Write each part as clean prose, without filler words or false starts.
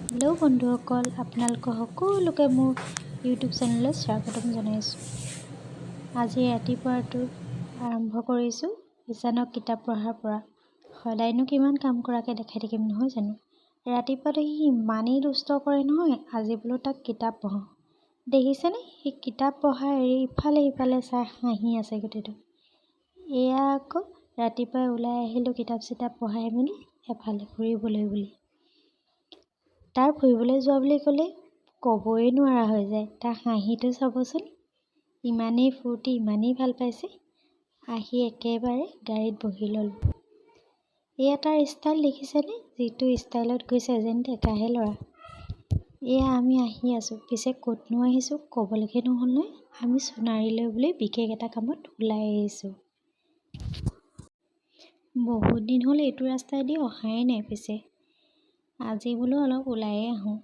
Hello' বন্ধুসকল, আপোনালোকৰ সকলোকে মোৰ ইউটিউব চেনেলত স্বাগতম জনাইছোঁ। আজি ৰাতিপুৱাটো আৰম্ভ কৰিছোঁ ঈশানক কিতাপ পঢ়াৰ পৰা। সদায়নো কিমান কাম কৰাকৈ দেখাই থাকিম নহয় জানো। ৰাতিপুৱাটো সি ইমানেই দুষ্ট কৰে নহয়, আজি বোলো তাক কিতাপ পঢ়াওঁ। দেখিছেনে, সি কিতাপ পঢ়া এৰি ইফালে সিফালে চাই হাঁহি আছে গোটেইটো। এয়া আকৌ ৰাতিপুৱাই ওলাই আহিলোঁ কিতাপ চিতাপ পঢ়াই মেলি এফালে ফুৰিবলৈ বুলি। তাৰ ফুৰিবলৈ যোৱা বুলি ক'লে ক'বই নোৱাৰা হৈ যায়। তাৰ হাঁহিটো চাবচোন, ইমানেই ফূৰ্তি, ইমানেই ভাল পাইছে। আহি একেবাৰে গাড়ীত বহি ল'লোঁ। এয়া তাৰ ষ্টাইল দেখিছেনে, যিটো ষ্টাইলত গৈছে যেন ডেকাহে ল'ৰা। এয়া আমি আহি আছোঁ, পিছে ক'তনো আহিছোঁ ক'বলৈকে নহ'ল নহয়। আমি সোণাৰীলৈ বুলি বিশেষ এটা কামত ওলাই আহিছোঁ। বহুত দিন হ'ল এইটো ৰাস্তাইদি অহাই নাই, পিছে আজি বোলো অলপ ওলায়ে আহোঁ।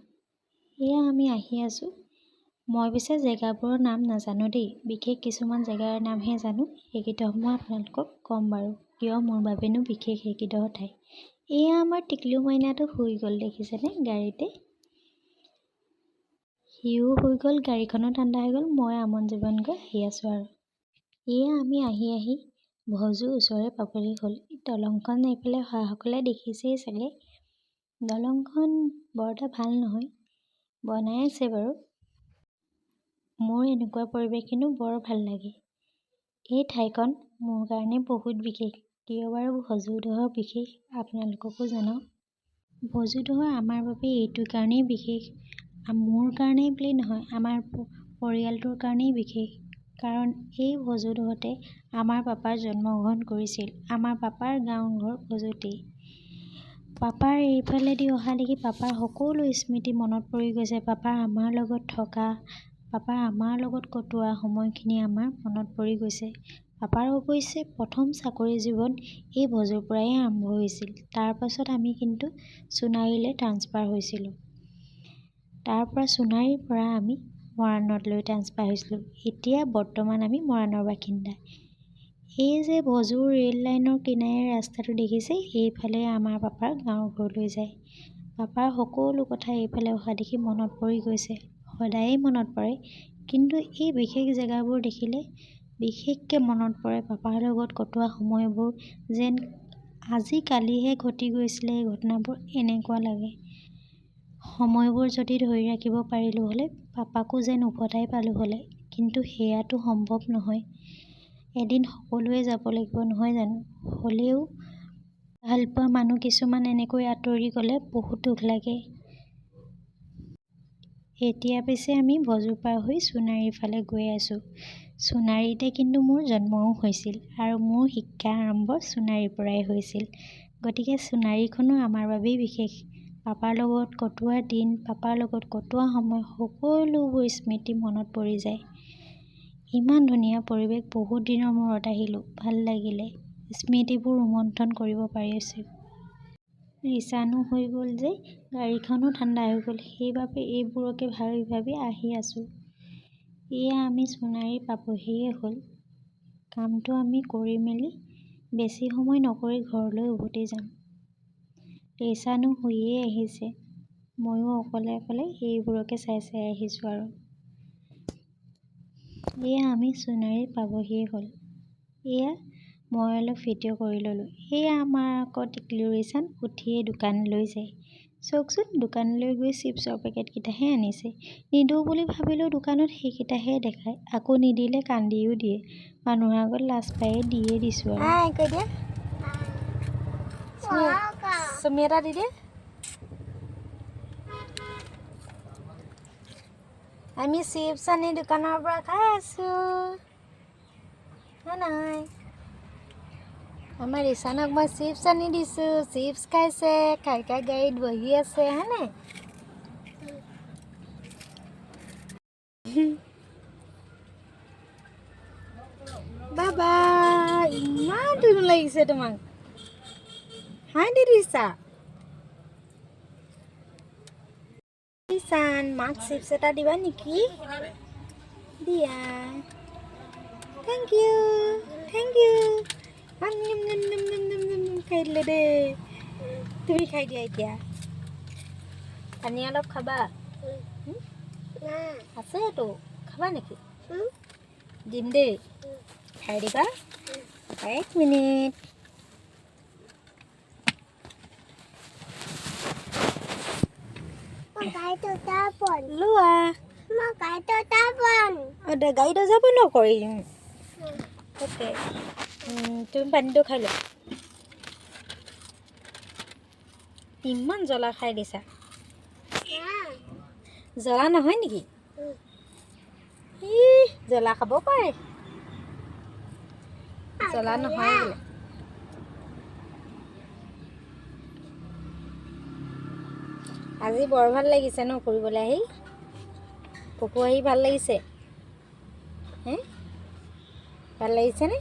এয়া আমি আহি আছোঁ। মই পিছে জেগাবোৰৰ নাম নাজানো দেই, বিশেষ কিছুমান জেগাৰ নামহে জানো। সেইকেইডোখৰ মই আপোনালোকক ক'ম বাৰু, কিয় মোৰ বাবেনো বিশেষ সেইকেইডোখৰ ঠাই। এয়া আমাৰ টিকলু মাইনাটো শুই গ'ল দেখিছেনে গাড়ীতে। সিও শুই গ'ল, গাড়ীখনো ঠাণ্ডা হৈ গ'ল। মই আমন জীৱন গৈ আহি আছোঁ আৰু। এয়া আমি আহি আহি ভজু ওচৰে পাবলৈ হ'ল। দলংখন এইফালে অহাসকলে দেখিছেই চাগে। দলংখন বৰ এটা ভাল নহয়, বনাই আছে বাৰু। মোৰ এনেকুৱা পৰিৱেশ কিন্তু বৰ ভাল লাগে। এই ঠাইখন মোৰ কাৰণে বহুত বিশেষ। কিয় বাৰু ভজুডোখৰ বিশেষ আপোনালোককো জনাওঁ। ভজুডোখৰ আমাৰ বাবে এইটো কাৰণেই বিশেষ, মোৰ কাৰণেই বুলি নহয়, আমাৰ পৰিয়ালটোৰ কাৰণেই বিশেষ। কাৰণ এই ভজুডোখৰতে আমাৰ পাপাই জন্মগ্ৰহণ কৰিছিল। আমাৰ পাপাৰ গাঁও ঘৰ ভজুতেই। পাপাৰ এইফালেদি অহা দেখি পাপাৰ সকলো স্মৃতি মনত পৰি গৈছে। পাপাৰ আমাৰ লগত থকা, পাপাৰ আমাৰ লগত কটোৱা সময়খিনি আমাৰ মনত পৰি গৈছে। পাপাৰ অৱশ্যে প্ৰথম চাকৰি জীৱন এই ভজুৰ পৰাই আৰম্ভ হৈছিল। তাৰ পাছত আমি কিন্তু সোণাৰীলৈ ট্ৰান্সফাৰ হৈছিলোঁ। তাৰ পৰা সোণাৰীৰ পৰা আমি মৰাণলৈ ট্ৰান্সফাৰ হৈছিলোঁ। এতিয়া বৰ্তমান আমি মৰাণৰ বাসিন্দা। এই যে ভজুৰ ৰেল লাইনৰ কিনাৰে ৰাস্তাটো দেখিছে, এইফালে আমাৰ পাপাৰ গাঁৱৰ ঘৰলৈ যায়। পাপাৰ সকলো কথা এইফালে অহা দেখি মনত পৰি গৈছে। সদায়েই মনত পৰে, কিন্তু এই বিশেষ জেগাবোৰ দেখিলে বিশেষকৈ মনত পৰে পাপাৰ লগত কটোৱা সময়বোৰ, যেন আজি কালিহে ঘটি গৈছিলে এই ঘটনাবোৰ, এনেকুৱা লাগে। সময়বোৰ যদি ধৰি ৰাখিব পাৰিলোঁ হ'লে পাপাকো যেন উভতাই পালোঁ হ'লে, কিন্তু সেয়াটো সম্ভৱ নহয়। এদিন সকলোৱে যাব লাগিব নহয় জানো। হ'লেও ভালপোৱা মানুহ কিছুমান এনেকৈ আঁতৰি গ'লে বহুত দুখ লাগে। এতিয়া পিছে আমি ভজু পাৰ হৈ সোণাৰীৰ ফালে গৈ আছোঁ। সোণাৰীতে কিন্তু মোৰ জন্মও হৈছিল আৰু মোৰ শিক্ষা আৰম্ভ সোণাৰীৰ পৰাই হৈছিল। গতিকে সোণাৰীখনো আমাৰ বাবেই বিশেষ। পাপাৰ লগত কটোৱা দিন, পাপাৰ লগত কটোৱা সময়, সকলোবোৰ স্মৃতি মনত পৰি যায়। ইমান ধুনীয়া পৰিৱেশ, বহুত দিনৰ মূৰত আহিলোঁ, ভাল লাগিলে। স্মৃতিবোৰ ৰোমন্থন কৰিব পাৰিছোঁ। ঈশানো হৈ গ'ল যে, গাড়ীখনো ঠাণ্ডা হৈ গ'ল, সেইবাবে এইবোৰকে ভাবি ভাবি আহি আছোঁ। এয়া আমি সোণাৰী পাবহিয়ে হ'ল। কামটো আমি কৰি মেলি বেছি সময় নকৰি ঘৰলৈ উভতি যাম। ঈশানো শুইয়ে আহিছে, ময়ো অকলে অকলে এইবোৰকে চাই চাই আহিছোঁ আৰু। এয়া আমি সোণাৰী পাবহিয়ে হ'ল। এয়া মই অলপ ভিডিঅ' কৰি ল'লোঁ। এয়া আমাৰ আকৌ টিকলুৰ ঈশান উঠিয়ে দোকানলৈ যায়। চাওকচোন, দোকানলৈ গৈ চিপছৰ পেকেটকেইটাহে আনিছে। নিদিওঁ বুলি ভাবিলেও দোকানত সেইকেইটাহে দেখায়, আকৌ নিদিলে কান্দিও দিয়ে। মানুহৰ আগত লাজ পায়ে দিয়ে দিছোঁ আৰু। কৈ দিয়া, চুমি এটা দি দে। আমি চিপছ আনি দোকানৰ পৰা খাই আছোঁ। নাই, আমাৰ ঈশানক মই চিপছ আনি দিছোঁ, চিপছ খাইছে, খাই খাই গাড়ীত বহি আছে, হয়নে? বাবা, ইমান ধুন লাগিছে তোমাক। হাই দি দিছা ঈশান, মাক চিপছ এটা দিবা নেকি? দিয়া, থেংক ইউ, থেংক ইউ। খাই দিলে দেই, তুমি খাই দিয়া এতিয়া। পানী অলপ খাবা আছেতো খাবা নেকি দিম দেই খাই দিবা 1 মিনিট লোৱা গাড়ীটো যাব নকৰি অ'কে তুমি পানীটো খাই লোৱা ইমান জ্বলা খাই দিছা জ্বলা নহয় নেকি জ্বলা খাব পাৰে জ্বলা নহয় বোলে আজি বৰ ভাল লাগিছে ন ফুৰিবলৈ আহি পকু আহি ভাল লাগিছে ভাল লাগিছে নে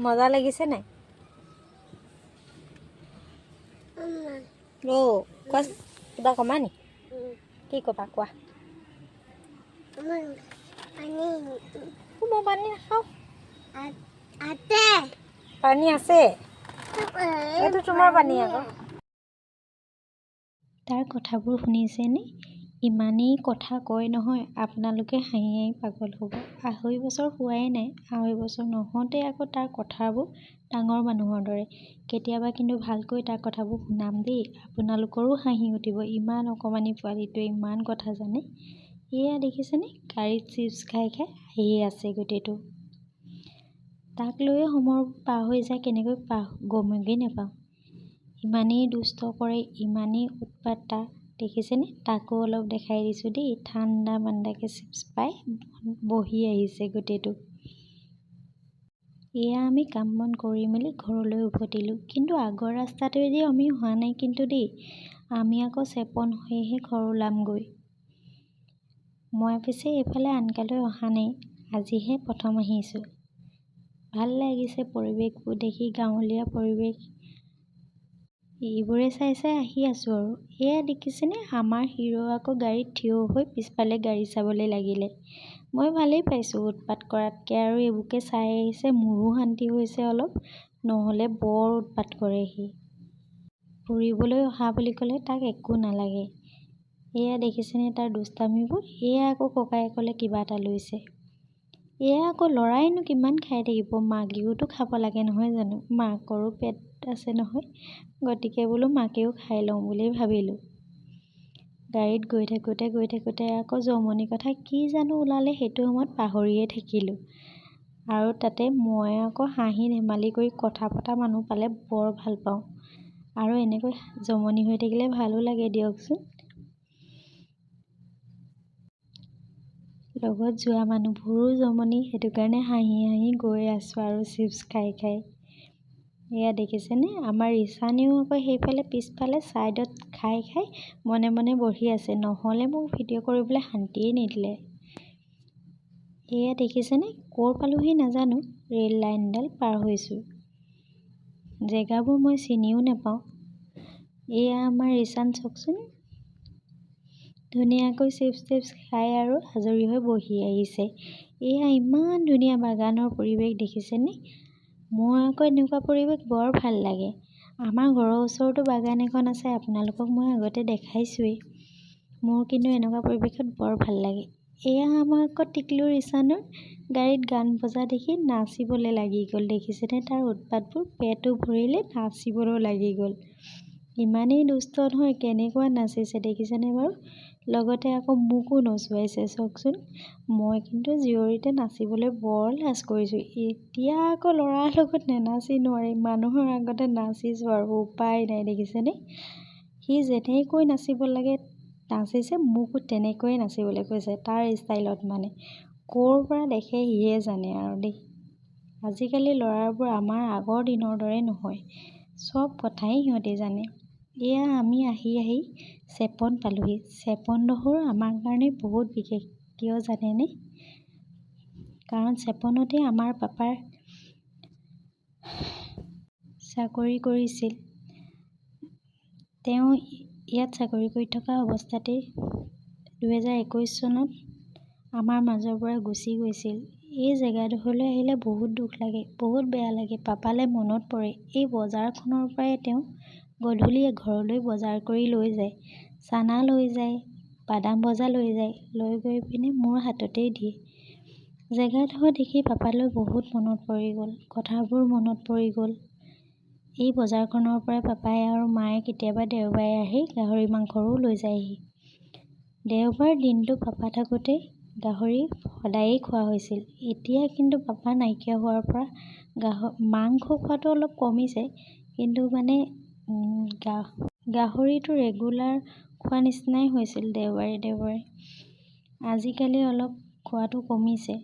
মজা লাগিছে নাই কোৱা কিবা কমা নি কি ক'বা কোৱা মই পানী নাখাওঁ পানী আছে এইটো তোমাৰ পানী আকৌ তাৰ কথাবোৰ শুনিছেনে ইমানেই কথা কয় নহয় আপোনালোকে হাঁহি হাঁহি পাগল হ'ব 2.5 বছৰ হোৱাই নাই 2.5 বছৰ নহওঁতে আকৌ তাৰ কথাবোৰ ডাঙৰ মানুহৰ দৰে কেতিয়াবা কিন্তু ভালকৈ তাৰ কথাবোৰ শুনাম দেই আপোনালোকৰো হাঁহি উঠিব ইমান অকণমানি পোৱালিটোৱে ইমান কথা জানে এয়া দেখিছেনে গাড়ীত চিপছ খাই খাই আহিয়ে আছে গোটেইটো তাক লৈয়ে সময় পাৰ হৈ যায় কেনেকৈ গমগেই নাপাওঁ ইমানেই দুষ্ট কৰে ইমানেই উৎপাত তাৰ দেখিছেনে তাকো অলপ দেখাই দিছোঁ দেই ঠাণ্ডা মাণ্ডাকৈ চিপছ পাই বহি আহিছে গোটেইটো এয়া আমি কাম বন কৰি মেলি ঘৰলৈ উভতিলোঁ কিন্তু আগৰ ৰাস্তাটোৱেদি আমি হোৱা নাই কিন্তু দেই আমি আকৌ চেপন হৈহে ঘৰ ওলামগৈ মই পিছে এইফালে আনকালৈ অহা নাই আজিহে প্ৰথম আহিছোঁ ভাল লাগিছে পৰিৱেশবোৰ দেখি গাঁৱলীয়া পৰিৱেশ এইবোৰে চাই চাই আহি আছোঁ আৰু এয়া দেখিছেনে আমাৰ হিৰো আকৌ গাড়ীত থিয় হৈ পিছফালে গাড়ী চাবলৈ লাগিলে মই ভালেই পাইছোঁ উৎপাত কৰাতকৈ আৰু এইবোৰকে চাই আহিছে মোৰো শান্তি হৈছে অলপ নহ'লে বৰ উৎপাত কৰে সি ফুৰিবলৈ অহা বুলি ক'লে তাক একো নালাগে এয়া দেখিছেনে তাৰ দুষ্টামিবোৰ এয়া আকৌ ককায়েকলে কিবা এটা লৈছে এয়া আকৌ ল'ৰাইনো কিমান খাই থাকিব মাকেওতো খাব লাগে নহয় জানো মাকৰো পেট আছে নহয় গতিকে বোলো মাকেও খাই লওঁ বুলি ভাবিলোঁ গাড়ীত গৈ থাকোঁতে আকৌ জমনিৰ কথা কি জানো ওলালে সেইটো সময়ত পাহৰিয়ে থাকিলোঁ আৰু তাতে মই আকৌ হাঁহি ধেমালি কৰি কথা পতা মানুহ পালে বৰ ভাল পাওঁ আৰু এনেকৈ জমনি হৈ থাকিলে ভালো লাগে দিয়কচোন লগত যোৱা মানুহবোৰো জমনি সেইটো কাৰণে হাঁহি হাঁহি গৈ আছোঁ আৰু চিপছ খাই খাই এয়া দেখিছেনে আমাৰ ৰিচানেও আকৌ সেইফালে পিছফালে ছাইডত খাই খাই মনে মনে বহি আছে নহ'লে মোক ভিডিঅ' কৰিবলৈ শান্তিয়ে নিদিলে এয়া দেখিছেনে ক'ৰ পালোহি নাজানো ৰেল লাইনডাল পাৰ হৈছোঁ জেগাবোৰ মই চিনিও নাপাওঁ এয়া আমাৰ ৰিচান চাওকচোন ধুনীয়াকৈ চিপছ খাই আৰু আজৰি হৈ বহি আহিছে এয়া ইমান ধুনীয়া বাগানৰ পৰিৱেশ দেখিছেনে মোৰ আকৌ এনেকুৱা পৰিৱেশ বৰ ভাল লাগে আমাৰ ঘৰৰ ওচৰতো বাগান এখন আছে আপোনালোকক মই আগতে দেখাইছোৱেই মোৰ কিন্তু এনেকুৱা পৰিৱেশত বৰ ভাল লাগে এয়া আমাৰ আকৌ টিকলু ৰিচানৰ গাড়ীত গান বজা দেখি নাচিবলৈ লাগি গ'ল দেখিছেনে তাৰ উৎপাতবোৰ পেটো ভৰিলে নাচিবলৈও লাগি গ'ল ইমানেই দুষ্ট নহয় কেনেকুৱা নাচিছে দেখিছেনে বাৰু লগতে আকৌ মোকো নচুৱাইছে চাওকচোন মই কিন্তু জীয়ৰীতে নাচিবলৈ বৰ লাজ কৰিছোঁ এতিয়া আকৌ ল'ৰাৰ লগত নেনাচি নোৱাৰি মানুহৰ আগতে নাচিছোঁ আৰু উপায় নাই দেখিছেনে সি যেনেকৈ নাচিব লাগে নাচিছে মোকো তেনেকৈয়ে নাচিবলৈ কৈছে তাৰ ষ্টাইলত মানে ক'ৰ পৰা দেখে সিহে জানে আৰু দেই আজিকালি ল'ৰাবোৰ আমাৰ আগৰ দিনৰ দৰে নহয় চব কথাই সিহঁতে জানে এয়া আমি আহি চেপন পালোহি চেপনডোখৰ আমাৰ কাৰণে বহুত বিশেষ কিয় জানেনে কাৰণ চেপনতে আমাৰ পাপাৰ চাকৰি কৰিছিল তেওঁ ইয়াত চাকৰি কৰি থকা অৱস্থাতেই 2021 চনত আমাৰ মাজৰ পৰা গুচি গৈছিল এই জেগাডোখৰলৈ আহিলে বহুত দুখ লাগে বহুত বেয়া লাগে পাপালে মনত পৰে এই বজাৰখনৰ পৰাই তেওঁ গধূলি ঘৰলৈ বজাৰ কৰি লৈ যায়। চানা লৈ যায়, বাদাম ভজা লৈ যায়, লৈ গৈ পিনে মোৰ হাততেই দিয়ে। জেগাডোখৰ দেখি পাপালৈ বহুত মনত পৰি গ'ল, কথাবোৰ মনত পৰি গ'ল। এই বজাৰখনৰ পৰাই পাপাই আৰু মায়ে কেতিয়াবা দেওবাৰে আহি গাহৰি মাংসও লৈ যায়হি। দেওবাৰ দিনটো পাপা থাকোঁতে গাহৰি সদায়েই খোৱা হৈছিল। এতিয়া কিন্তু পাপা নাইকিয়া হোৱাৰ পৰা মাংস খোৱাটো অলপ কমিছে, কিন্তু মানে গাহৰিটো ৰেগুলাৰ খোৱা নিচিনাই হৈছিল দেওবাৰে। আজিকালি অলপ খোৱাটো কমিছে,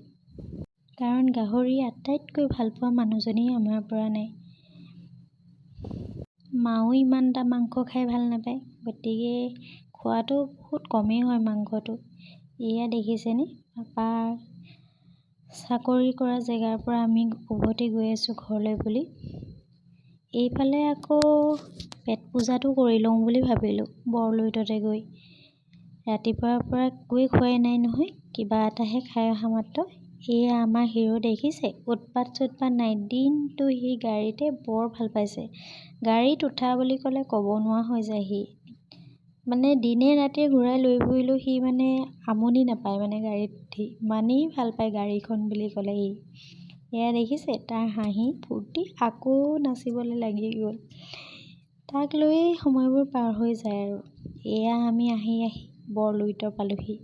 কাৰণ গাহৰি আটাইতকৈ ভাল পোৱা মানুহজনী আমাৰ পৰা নাই। মাও ইমান এটা মাংস খাই ভাল নাপায়, গতিকে খোৱাটো বহুত কমেই হয় মাংসটো। এয়া দেখিছেনে, পাপাৰ চাকৰি কৰা জেগাৰ পৰা আমি উভতি গৈ আছোঁ ঘৰলৈ বুলি। এইফালে আকৌ পেট পূজাটো কৰি লওঁ বুলি ভাবিলোঁ বৰলুইততে গৈ। ৰাতিপুৱাৰ পৰা একোৱেই খোৱাই নাই নহয়, কিবা এটাহে খাই অহা মাত্ৰ। এয়া আমাৰ হিৰো দেখিছে, উৎপাত নাই, দিনটো সি গাড়ীতে বৰ ভাল পাইছে। গাড়ীত উঠা বুলি ক'লে ক'ব নোৱাৰা হৈ যায় সি। মানে দিনে ৰাতিয়ে ঘূৰাই লৈ ফুৰিলেও সি মানে আমনি নাপায়, মানে গাড়ীত উঠি ইমানেই ভাল পায় গাড়ীখন বুলি ক'লে সি। এয়া দেখিছে তাৰ হাঁহি ফূৰ্তি, আকৌ নাচিবলৈ লাগি গ'ল। তাক লৈয়ে সময়বোৰ পাৰ হৈ যায় আৰু। এয়া আমি আহি বৰলুইত পালোহি।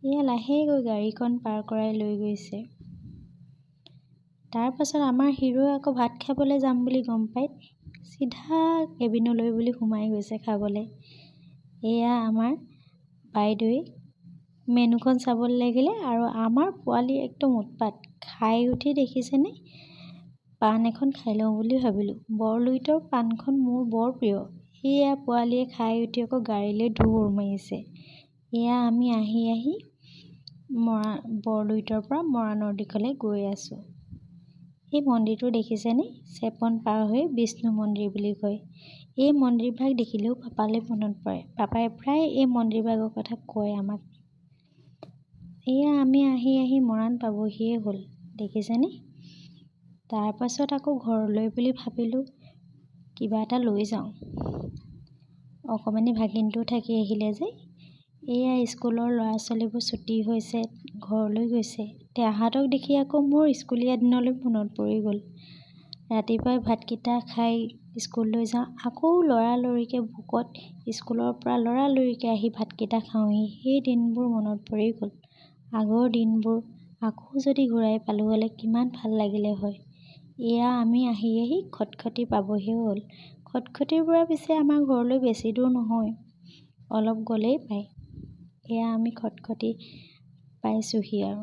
এয়া লাহেকৈ গাড়ীখন পাৰ কৰাই লৈ গৈছে। তাৰ পাছত আমাৰ হিৰোৱে আকৌ ভাত খাবলৈ যাম বুলি গম পাই চিধা কেবিনলৈ বুলি সোমাই গৈছে খাবলৈ। এয়া আমাৰ বাইদেৱে মেনুখন চাবলৈ লাগিলে, আৰু আমাৰ পোৱালি একদম উৎপাত। খাই উঠি দেখিছেনে, পাণ এখন খাই লওঁ বুলি ভাবিলোঁ। বৰলুইতৰ পাণখন মোৰ বৰ প্ৰিয়। এয়া পোৱালীয়ে খাই উঠি আকৌ গাড়ীলৈ দৌৰ মাৰিছে। এয়া আমি আহি বৰলুইতৰ পৰা মৰাণৰ দিশলৈ গৈ আছোঁ। এই মন্দিৰটো দেখিছেনে, চেপন পাৰ হৈ বিষ্ণু মন্দিৰ বুলি কয়। এই মন্দিৰভাগ দেখিলেও পাপালৈ মনত পৰে। পাপাই প্ৰায় এই মন্দিৰভাগৰ কথা কয় আমাক। এয়া আমি আহি মৰাণ পাবহিয়ে হ'ল, দেখিছেনে। তাৰ পাছত আকৌ ঘৰলৈ বুলি ভাবিলোঁ কিবা এটা লৈ যাওঁ। অকণমানি ভাগিনটো থাকি আহিলে যে। এয়া স্কুলৰ ল'ৰা ছোৱালীবোৰ ছুটি হৈছে, ঘৰলৈ গৈছে। তাহাঁতক দেখি আকৌ মোৰ স্কুলীয়া দিনলৈ মনত পৰি গ'ল। ৰাতিপুৱাই ভাতকেইটা খাই স্কুললৈ যাওঁ, আকৌ লৰালৰিকৈ ভোকত স্কুলৰ পৰা লৰালৰিকৈ আহি ভাতকেইটা খাওঁহি। সেই দিনবোৰ মনত পৰি গ'ল। আগৰ দিনবোৰ আকৌ যদি ঘূৰাই পালোঁ হ'লে কিমান ভাল লাগিলে হয়। এয়া আমি আহি খটখটি পাবহি হ'ল। খটখটিৰ পৰা পিছে আমাৰ ঘৰলৈ বেছি দূৰ নহয়, অলপ গ'লেই পায়। এয়া আমি খটখটি পাইছোঁহি আৰু।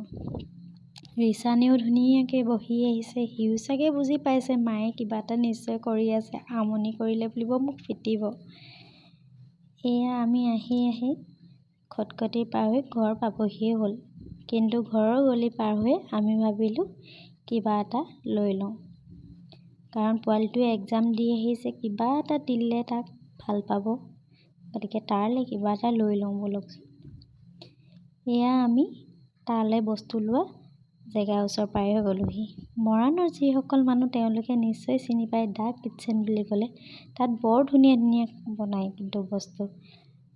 ৰিচানেও ধুনীয়াকৈ বহি আহিছে, সিও চাগে বুজি পাইছে মায়ে কিবা এটা নিশ্চয় কৰি আছে, আমনি কৰিলে বুলিব মোক পিটিব। এয়া আমি আহি খটখটি পাৰ হৈ ঘৰ পাবহিয়ে হ'ল। কিন্তু ঘৰৰ গলি পাৰ হৈ আমি ভাবিলোঁ কিবা এটা লৈ লওঁ, কাৰণ পোৱালিটোৱে এক্সাম দি আহিছে, কিবা এটা দিলে তাক ভাল পাব, গতিকে তাৰলৈ কিবা এটা লৈ লওঁ ব'লকচোন। এয়া আমি তালৈ বস্তু লোৱা জেগা ওচৰ পাৰ হৈ গ'লোহি। মৰাণৰ যিসকল মানুহ তেওঁলোকে নিশ্চয় চিনি পায় দ্য কিটচেন বুলি ক'লে। তাত বৰ ধুনীয়া বনায় কিন্তু বস্তু।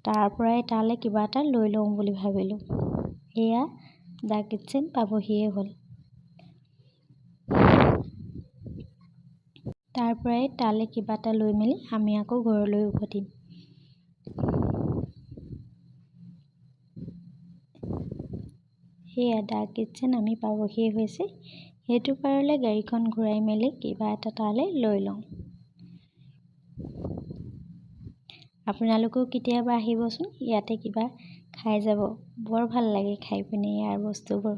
তাৰ পৰাই তালৈ কিবা এটা লৈ লওঁ বুলি ভাবিলোঁ। এয়া দ্য কিটচেন পাবহিয়ে হ'ল। তাৰ পৰাই তালৈ কিবা এটা লৈ মেলি আমি আকৌ ঘৰলৈ উভতিম। সেয়া দ্য কিটচেন আমি পাবহিয়ে হৈছে। সেইটো পাৰলৈ গাড়ীখন ঘূৰাই মেলি কিবা এটা তালৈ লৈ লওঁ। আপোনালোকেও কেতিয়াবা আহিবচোন, ইয়াতে কিবা খাই যাব, বৰ ভাল লাগে খাই পিনে ইয়াৰ বস্তুবোৰ।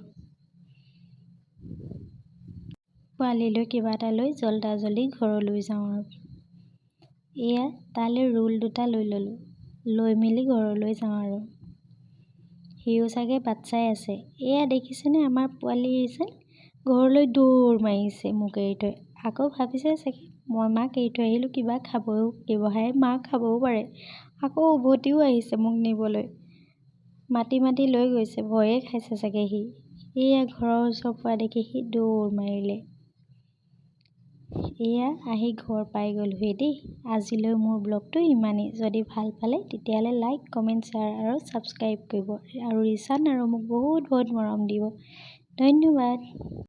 পোৱালিলৈ কিবা এটা লৈ জল্দি ঘৰলৈ যাওঁ আৰু। এয়া তালৈ ৰোল দুটা লৈ ল'লোঁ, লৈ মেলি ঘৰলৈ যাওঁ আৰু। সিও চাগে বাট চাই আছে। এয়া দেখিছেনে আমাৰ পোৱালি ৰিচেন, ঘৰলৈ দৌৰ মাৰিছে মোক এৰি থৈ। আকৌ ভাবিছে চাগে মই মাক এৰি থৈ আহিলোঁ, কিবা খাবও মাক খাবও পাৰে। আকৌ উভতিও আহিছে মোক নিবলৈ, মাতি লৈ গৈছে, ভয়ে খাইছে চাগে সি। এয়া ঘৰৰ ওচৰ পোৱা দেখি সি দৌৰ মাৰিলে। এয়া আহি ঘৰ পাই গ'লোহি দেই। আজিলৈ মোৰ ব্লগটো ইমানেই। যদি ভাল পালে তেতিয়াহ'লে লাইক, কমেণ্ট, শ্বেয়াৰ আৰু ছাবস্ক্ৰাইব কৰিব আৰু ৰিচান আৰু মোক বহুত বহুত মৰম দিব। ধন্যবাদ।